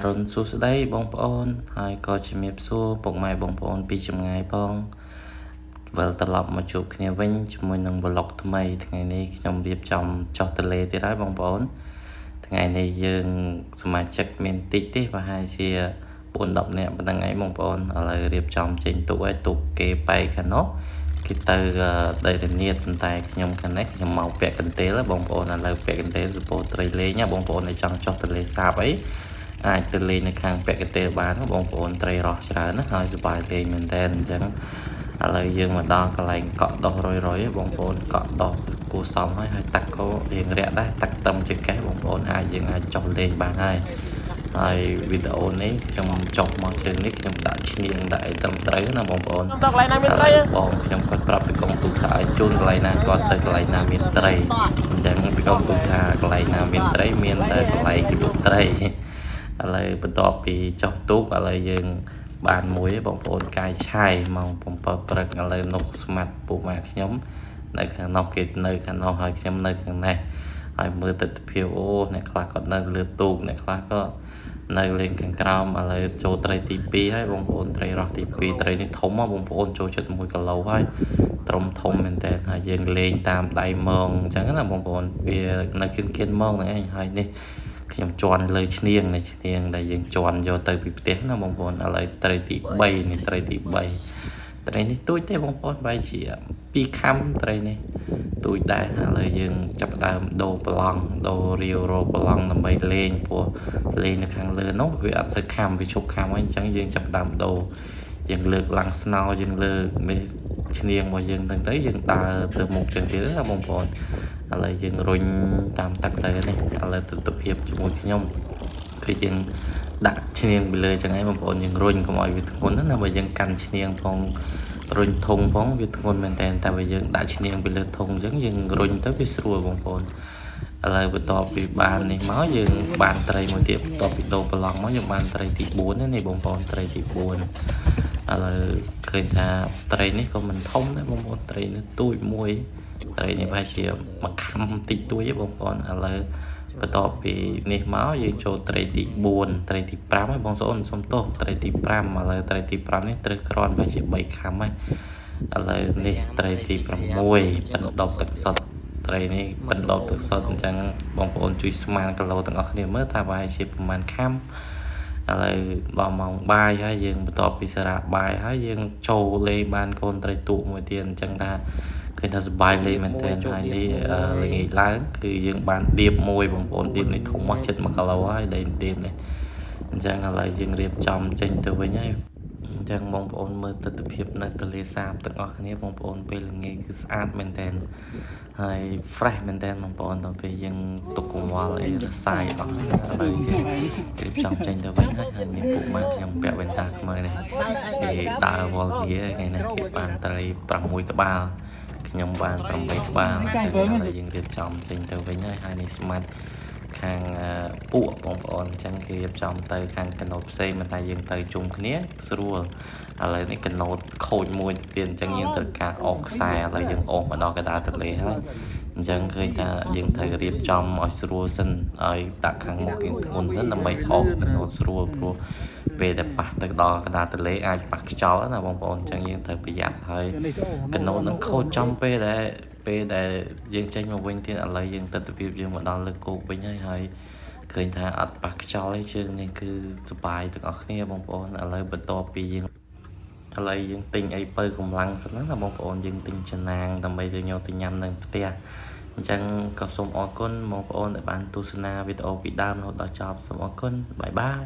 រុនសួស្តីបងប្អូនហើយក៏ជំរាបសួរពុកម៉ែបងប្អូនពីចម្ងាយផងវិលត្រឡប់មកជួបគ្នាវិញជាមួយនឹង vlog ថ្មីថ្ងៃនេះខ្ញុំរៀបចំចុះទន្លេទៀតហើយបងប្អូនថ្ងៃនេះយើងសមាជិកមានតិចទេប្រហែលជា4-10នាក់ប៉ុណ្្នឹងឯងបងប្អូនឥឡូវរៀបចំចេញទូកហើយទូកគេបែកខាងនោះគេទៅដីរនាតប៉ុន្តែខ្ញុំខាងនេះខ្ញុំមកពាក់កន្ទេលបងប្អូនឥឡូវពាក់កន្ទេលសពោត្រីលេងណាបងប្អូនដែលចង់ចុះទន្លេសាបអីអាចទៅលេងនៅខាងពាក់កន្ទេលបានបងប្អូនត្រីរស់ច្រើនណាហើយសប្បាយលេងមែនតើអញ្ចឹងឥឡូវយើងមកដល់កន្លែងកក់ដោះរយបងប្អូនកក់ដោះគួសមហើយទឹកក៏រៀងរាក់ដែរទឹកទឹមជាកេះបងប្អូនយើងអាចចុះលេងបានហើយវីដេអូនេះខ្ញុំចុះមកជើងនេះខ្ញុំដាក់ឈ្នាងដាក់អីត្រឹមត្រូវណាបងប្អូនទៅកន្លែងណាមានត្រីបងខ្ញុំគាត់ប្រាប់ពីកុំទូថាឲ្យជូនកន្លែងណាគាត់ទៅកន្លែងណាមានត្រីអញ្ចឹងពីកុំទូថាកន្លែងណាមានត្រីមានតែកន្លែងគេទូត្រីឥឡូវបន្ទាប់ពីចុះទូកឥឡូវយើងបានមួយបងប្អូនកាយឆាយម៉ោង7ព្រឹកឥឡូវនោះស្មាត់ពុកម៉ែខ្ញុំនៅខាងនោះគេនៅខាងនោះហើយខ្ញុំនៅខាងនេះហើយមើលទិដ្ឋភាពអូអ្នកខ្លះគាត់នៅលើទូកអ្នកខ្លះក៏នៅលេងខាងក្រោមឥឡូវចូលត្រីទី2ហើយបងប្អូនត្រីរស់ទី2ត្រីនេះធំបងប្អូនចូលចិត្ត1គីឡូហើយត្រឹមធំមែនតើហើយយើងលេងតាមដៃមងអញ្ចឹងណាបងប្អូនវានៅគៀនមងហ្នឹងឯងហើយនេះខ្ញុំជន់លើឈ្នាងនៃឈ្នាងដែលយើងជន់យកទៅពីផ្ទះណាបងប្អូនឥឡូវត្រីទី3នេះត្រីទី3ត្រីនេះទូចទេបងប្អូនបែរជា2ខាំត្រីនេះទូចដែរឥឡូវយើងចាប់ដើមដូរប្រឡងដូររាវរោប្រឡងដើម្បីលេងព្រោះលេងនៅខាងលើនោះវាអត់សូវខាំវាជប់ខាំហើយអញ្ចឹងយើងចាប់ដើមដូរយើងលើកឡើងស្នោយើងលើកនេះឈ្នាងមកយើងទៅយើងដើរទៅមុខចឹងទៀតណាបងប្អូនឥឡូវយើងរុញតាមទឹកទៅនេះឥឡូវទស្សនវិជ្ជាជាមួយខ្ញុំគឺយើងដាក់ឈ្នាងពីលើចឹងហើយបងប្អូនយើងរុញកុំឲ្យវាធ្ងន់ណាបើយើងកាន់ឈ្នាងផងរុញធុងផងវាធ្ងន់មែនតើតែបើយើងដាក់ឈ្នាងពីលើធុងអញ្ចឹងយើងរុញទៅវាស្រួលបងប្អូនឥឡូវបន្ទាប់ពីបាននេះមកយើងបានត្រីមួយទៀតបន្ទាប់ពីដូរប្រឡងមកយើងបានត្រីទី4នេះបងប្អូនត្រីទី4ឥឡូវឃើញថាត្រីនេះក៏មិនធំដែរបងប្អូនត្រីនេះទូចមួយត្រីនេះប្រហែលជាមួយខាំតិចតួចទេបងប្អូនឥឡូវបន្ទាប់ពីនេះមកយើងចូលត្រីទី4ត្រីទី5ហើយបងប្អូនសុំទោសត្រីទី5ឥឡូវត្រីទី5នេះត្រូវក្រាន់ប្រហែលជា3ខាំហើយឥឡូវនេះត្រីទី6បណ្ដុបទឹកសុទ្ធត្រីនេះបណ្ដុបទឹកសុទ្ធអញ្ចឹងបងប្អូនជួយស្មានគីឡូទាំងអស់គ្នាមើលថាប្រហែលជាប្រហែលខាំឥឡូវដល់ម៉ោងបាយហើយយើងបន្ទាប់ពីសារ៉ាបាយហើយយើងចូលលេងបានកូនត្រីទូកមួយទៀតអញ្ចឹងថាឃើញថាសប្បាយលេងមែនទែនហើយនេះល្ងាចឡើងគឺយើងបានដៀបមួយបងប្អូនដៀបនេះធំមកជិត1គីឡូហើយដេកដៀបនេះអញ្ចឹងឥឡូវយើងរៀបចំចេញទៅវិញហើយអញ្ចឹងបងប្អូនមើលទស្សនវិជ្ជានៅទន្លេសាបទាំងអស់គ្នាបងប្អូនពេលល្ងាចគឺស្អាតមែនទែនហើយ fresh មែនតើបងប្អូនដល់ពេលយើងទុកកង្វល់អីរសាយអស់ឥឡូវយើងរៀបចំចេញទៅវិញហើយមានពុកម៉ែខ្ញុំពាក់វ៉ែនតាខ្មៅនេះគេដើរវល់វាថ្ងៃនេះគេបានត្រី6ក្បាលខ្ញុំបាន8ក្បាលហើយយើងរៀបចំចេញទៅវិញហើយនេះស្មាត់ខាងពួកបងប្អូនអញ្ចឹងគេរៀបចំទៅខាងកណូតផ្សេងមិនតែយើងទៅជុំគ្នាស្រួលឥឡូវនេះកណូតខូចមួយទៀតអញ្ចឹងយើងត្រូវការអស់ខ្សែឥឡូវយើងអស់មកដល់កណ្ដាលទន្លេហើយអញ្ចឹងឃើញថាយើងត្រូវរៀបចំឲ្យស្រួលសិនឲ្យដាក់ខាងមុខយើងធ្ងន់សិនដើម្បីអស់កណូតស្រួលព្រោះពេលដែលប៉ះទៅដល់កណ្ដាលទន្លេអាចប៉ះខ្យល់ណាបងប្អូនអញ្ចឹងយើងត្រូវប្រយ័ត្នហើយកណូតនឹងខូចចំពេលដែលយើងចេញមកវិញទៀតឥឡូវយើងទស្សនវិជ្ជាយើងមកដល់លើគោកវិញហើយឃើញថាអត់ប៉ះខ្យល់ទេជើងនេះគឺសុបាយទាំងអស់គ្នាបងប្អូនឥឡូវបន្ទាប់ពីយើងទិញអីបើកម្លាំងសិនណាបងប្អូនយើងទិញចំណាងដើម្បីទៅយកទៅញ៉ាំនៅផ្ទះអញ្ចឹងក៏សូមអរគុណបងប្អូនដែលបានទស្សនាវីដេអូពីដើមរហូតដល់ចប់សូមអរគុណបាយបាយ